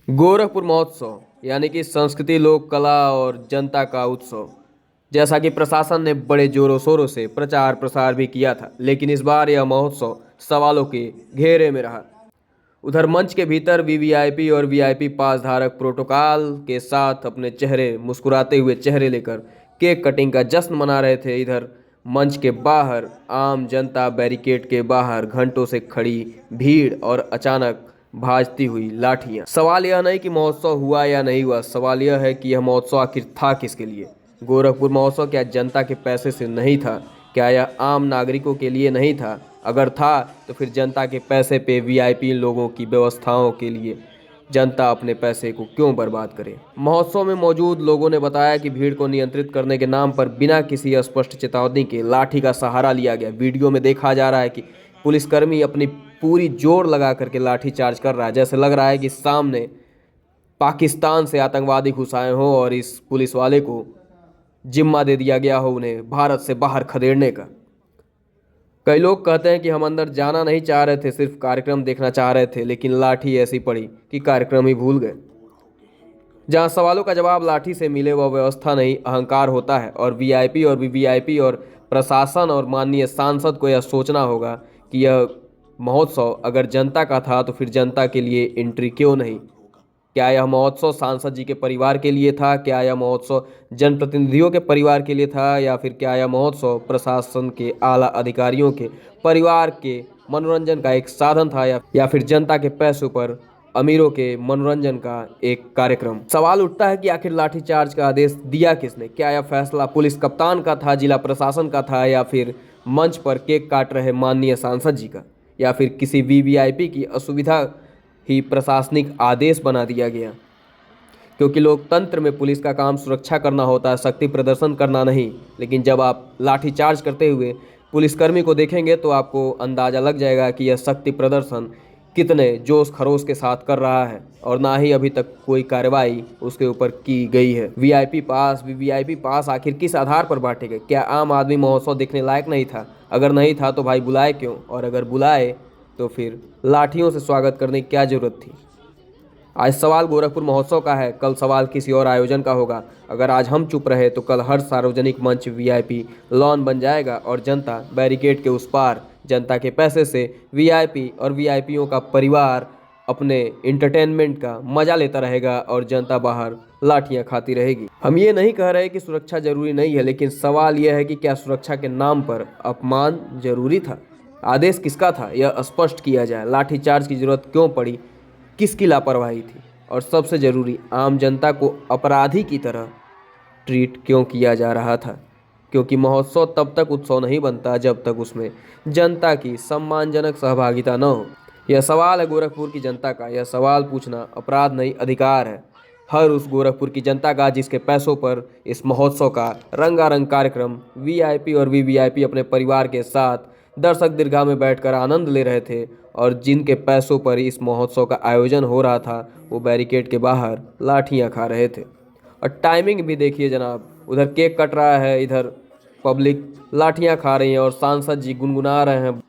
गोरखपुर महोत्सव यानी कि संस्कृति, लोक कला और जनता का उत्सव। जैसा कि प्रशासन ने बड़े जोरों शोरों से प्रचार प्रसार भी किया था, लेकिन इस बार यह महोत्सव सवालों के घेरे में रहा। उधर मंच के भीतर वीवीआईपी और वीआईपी पास धारक प्रोटोकॉल के साथ अपने चेहरे मुस्कुराते हुए चेहरे लेकर केक कटिंग का जश्न मना रहे थे। इधर मंच के बाहर आम जनता बैरिकेड के बाहर घंटों से खड़ी भीड़ और अचानक भाजती हुई लाठियां। सवाल यह नहीं कि महोत्सव हुआ या नहीं हुआ, सवाल यह है कि यह महोत्सव आखिर था किसके लिए। गोरखपुर महोत्सव क्या जनता के पैसे से नहीं था? क्या यह आम नागरिकों के लिए नहीं था? अगर था तो फिर जनता के पैसे पे वीआईपी लोगों की व्यवस्थाओं के लिए जनता अपने पैसे को क्यों बर्बाद करे? महोत्सव में मौजूद लोगों ने बताया कि भीड़ को नियंत्रित करने के नाम पर बिना किसी स्पष्ट चेतावनी के लाठी का सहारा लिया गया। वीडियो में देखा जा रहा है कि पुलिसकर्मी अपनी पूरी जोर लगा करके लाठी चार्ज कर रहा है, जैसे लग रहा है कि सामने पाकिस्तान से आतंकवादी घुस आए हों और इस पुलिस वाले को जिम्मा दे दिया गया हो उन्हें भारत से बाहर खदेड़ने का। कई लोग कहते हैं कि हम अंदर जाना नहीं चाह रहे थे, सिर्फ कार्यक्रम देखना चाह रहे थे, लेकिन लाठी ऐसी पड़ी कि कार्यक्रम ही भूल गए। जहां सवालों का जवाब लाठी से मिले वह व्यवस्था नहीं, अहंकार होता है। और वीआईपी और वीवीआईपी और प्रशासन और माननीय सांसद को यह सोचना होगा कि यह महोत्सव अगर जनता का था तो फिर जनता के लिए एंट्री क्यों नहीं? क्या यह महोत्सव सांसद जी के परिवार के लिए था? क्या यह महोत्सव जनप्रतिनिधियों के परिवार के लिए था? या फिर क्या यह महोत्सव प्रशासन के आला अधिकारियों के परिवार के मनोरंजन का एक साधन था? या फिर जनता के पैसों पर अमीरों के मनोरंजन का एक कार्यक्रम? सवाल उठता है कि आखिर लाठीचार्ज का आदेश दिया किसने? क्या यह फैसला पुलिस कप्तान का था, जिला प्रशासन का था, या फिर मंच पर केक काट रहे माननीय सांसद जी का, या फिर किसी वीवीआईपी की असुविधा ही प्रशासनिक आदेश बना दिया गया? क्योंकि लोकतंत्र में पुलिस का काम सुरक्षा करना होता है, शक्ति प्रदर्शन करना नहीं। लेकिन जब आप लाठीचार्ज करते हुए पुलिसकर्मी को देखेंगे तो आपको अंदाज़ा लग जाएगा कि यह शक्ति प्रदर्शन कितने जोश खरोश के साथ कर रहा है, और ना ही अभी तक कोई कार्रवाई उसके ऊपर की गई है। वीआईपी पास, वीवीआईपी पास आखिर किस आधार पर बांटे गए? क्या आम आदमी महोत्सव देखने लायक नहीं था? अगर नहीं था तो भाई बुलाए क्यों? और अगर बुलाए तो फिर लाठियों से स्वागत करने की क्या जरूरत थी? आज सवाल गोरखपुर महोत्सव का है, कल सवाल किसी और आयोजन का होगा। अगर आज हम चुप रहे तो कल हर सार्वजनिक मंच वीआईपी लॉन बन जाएगा और जनता बैरिकेड के उस पार जनता के पैसे से वीआईपी और वीआईपीओं का परिवार अपने इंटरटेनमेंट का मजा लेता रहेगा और जनता बाहर लाठियां खाती रहेगी। हम ये नहीं कह रहे कि सुरक्षा जरूरी नहीं है, लेकिन सवाल यह है कि क्या सुरक्षा के नाम पर अपमान जरूरी था? आदेश किसका था यह स्पष्ट किया जाए। लाठीचार्ज की जरूरत क्यों पड़ी? किसकी लापरवाही थी? और सबसे जरूरी, आम जनता को अपराधी की तरह ट्रीट क्यों किया जा रहा था? क्योंकि महोत्सव तब तक उत्सव नहीं बनता जब तक उसमें जनता की सम्मानजनक सहभागिता न हो। यह सवाल है गोरखपुर की जनता का। यह सवाल पूछना अपराध नहीं, अधिकार है। हर उस गोरखपुर की जनता का जिसके पैसों पर इस महोत्सव का रंगारंग कार्यक्रम वीआईपी और वीवीआईपी अपने परिवार के साथ दर्शक दीर्घा में बैठकर आनंद ले रहे थे, और जिनके पैसों पर इस महोत्सव का आयोजन हो रहा था वो बैरिकेड के बाहर लाठियां खा रहे थे। और टाइमिंग भी देखिए जनाब, उधर केक कट रहा है, इधर पब्लिक लाठियां खा रही है और सांसद जी गुनगुना रहे हैं